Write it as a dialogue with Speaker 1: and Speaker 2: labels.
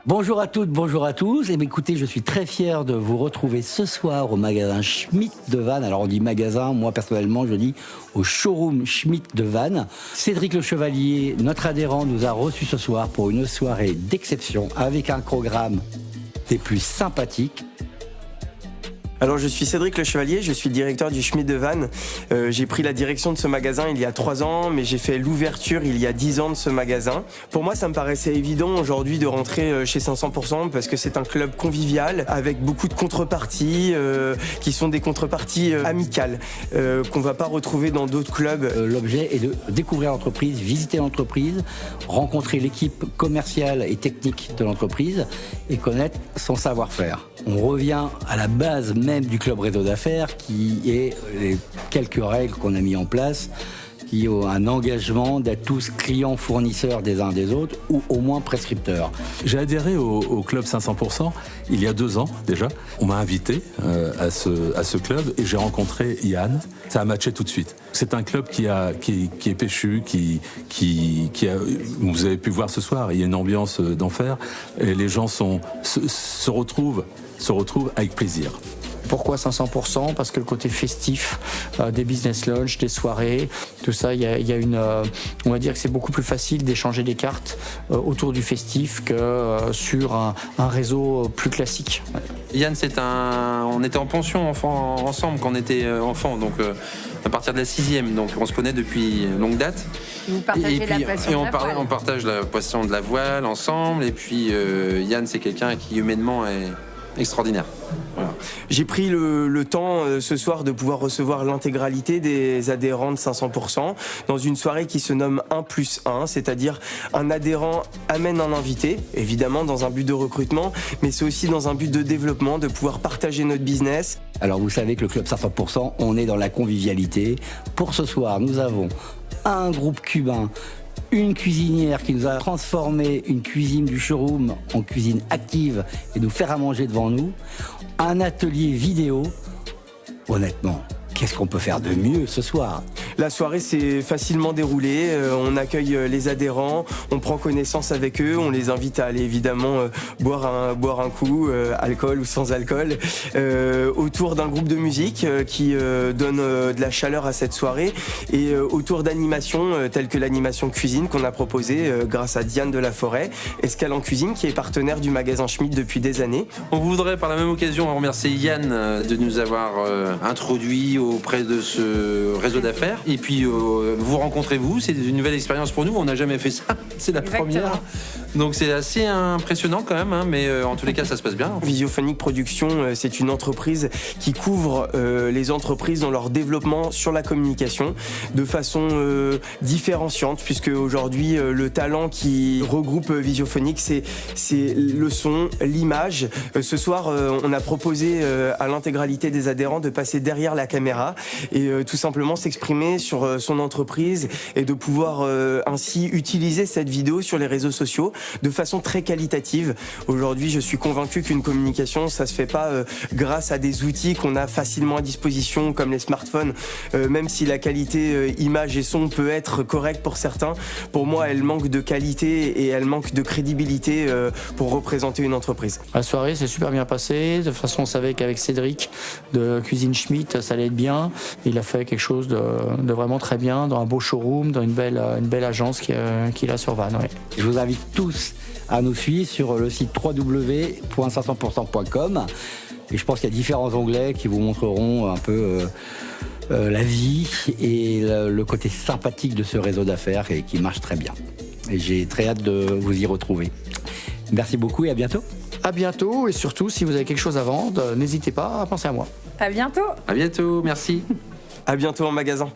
Speaker 1: Bonjour à toutes, bonjour à tous. Écoutez, je suis très fier de vous retrouver ce soir au magasin Schmitt de Vannes. Alors on dit magasin, moi personnellement je dis au showroom Schmitt de Vannes. Cédric Le Chevalier, notre adhérent, nous a reçus ce soir pour une soirée d'exception avec un programme des plus sympathiques.
Speaker 2: Alors je suis Cédric Le Chevalier, je suis le directeur du Schmitt de Vannes. J'ai pris la direction de ce magasin il y a 3 ans, mais j'ai fait l'ouverture il y a 10 ans de ce magasin. Pour moi, ça me paraissait évident aujourd'hui de rentrer chez 500% parce que c'est un club convivial avec beaucoup de contreparties qui sont des contreparties amicales qu'on ne va pas retrouver dans d'autres clubs.
Speaker 1: L'objet est de découvrir l'entreprise, visiter l'entreprise, rencontrer l'équipe commerciale et technique de l'entreprise et connaître son savoir-faire. On revient à la base même du club réseau d'affaires qui est les quelques règles qu'on a mis en place, qui ont un engagement d'être tous clients fournisseurs des uns des autres ou au moins prescripteurs.
Speaker 3: J'ai adhéré au club 500% il y a 2 ans déjà. On m'a invité à ce club et j'ai rencontré Yann. Ça a matché tout de suite. C'est un club qui est péchu, qui a, vous avez pu voir ce soir, il y a une ambiance d'enfer et les gens se retrouvent avec plaisir.
Speaker 4: Pourquoi 500% ? Parce que le côté festif des business lunch, des soirées, tout ça, il y a une, on va dire que c'est beaucoup plus facile d'échanger des cartes autour du festif que sur un réseau plus classique.
Speaker 5: Yann, on était en pension ensemble quand on était enfant, donc à partir de la 6e, donc on se connaît depuis longue date.
Speaker 6: Vous partagez la passion de la voile.
Speaker 5: On partage la passion de la voile ensemble, et puis Yann, c'est quelqu'un qui humainement est extraordinaire. Voilà.
Speaker 2: J'ai pris le temps ce soir de pouvoir recevoir l'intégralité des adhérents de 500% dans une soirée qui se nomme 1+1, c'est-à-dire un adhérent amène un invité, évidemment dans un but de recrutement, mais c'est aussi dans un but de développement, de pouvoir partager notre business.
Speaker 1: Alors vous savez que le club 500%, on est dans la convivialité. Pour ce soir, nous avons un groupe cubain, une cuisinière qui nous a transformé une cuisine du showroom en cuisine active et nous faire à manger devant nous, un atelier vidéo. Honnêtement, qu'est-ce qu'on peut faire de mieux ce soir ?
Speaker 2: La soirée s'est facilement déroulée, on accueille les adhérents, on prend connaissance avec eux, on les invite à aller évidemment boire un coup, alcool ou sans alcool, autour d'un groupe de musique qui donne de la chaleur à cette soirée et autour d'animations telles que l'animation cuisine qu'on a proposée grâce à Diane de la Forêt, Escale en Cuisine qui est partenaire du magasin Schmitt depuis des années.
Speaker 5: On voudrait par la même occasion remercier Yann de nous avoir introduit auprès de ce réseau d'affaires. Et puis vous rencontrez c'est une nouvelle expérience pour nous, on n'a jamais fait ça, c'est la première. Donc c'est assez impressionnant quand même, mais en tous les cas ça se passe bien.
Speaker 2: Visiophonique Production, c'est une entreprise qui couvre les entreprises dans leur développement sur la communication de façon différenciante, puisque aujourd'hui le talent qui regroupe Visiophonique, c'est le son, l'image. Ce soir on a proposé à l'intégralité des adhérents de passer derrière la caméra et tout simplement s'exprimer sur son entreprise et de pouvoir ainsi utiliser cette vidéo sur les réseaux sociaux de façon très qualitative. Aujourd'hui, je suis convaincu qu'une communication, ça se fait pas grâce à des outils qu'on a facilement à disposition comme les smartphones, même si la qualité image et son peut être correcte pour certains. Pour moi, elle manque de qualité et elle manque de crédibilité pour représenter une entreprise.
Speaker 4: La soirée s'est super bien passée. De toute façon, on savait qu'avec Cédric de Cuisine Schmitt, ça allait être bien. Il a fait quelque chose de vraiment très bien, dans un beau showroom, dans une belle agence qu'il a sur Vannes. Ouais.
Speaker 1: Je vous invite tous à nous suivre sur le site www.500%.com et je pense qu'il y a différents onglets qui vous montreront un peu la vie et le côté sympathique de ce réseau d'affaires et qui marche très bien. Et j'ai très hâte de vous y retrouver. Merci beaucoup et à bientôt.
Speaker 4: À bientôt, et surtout, si vous avez quelque chose à vendre, n'hésitez pas à penser à moi.
Speaker 6: À bientôt.
Speaker 5: À bientôt, merci.
Speaker 2: À bientôt en magasin.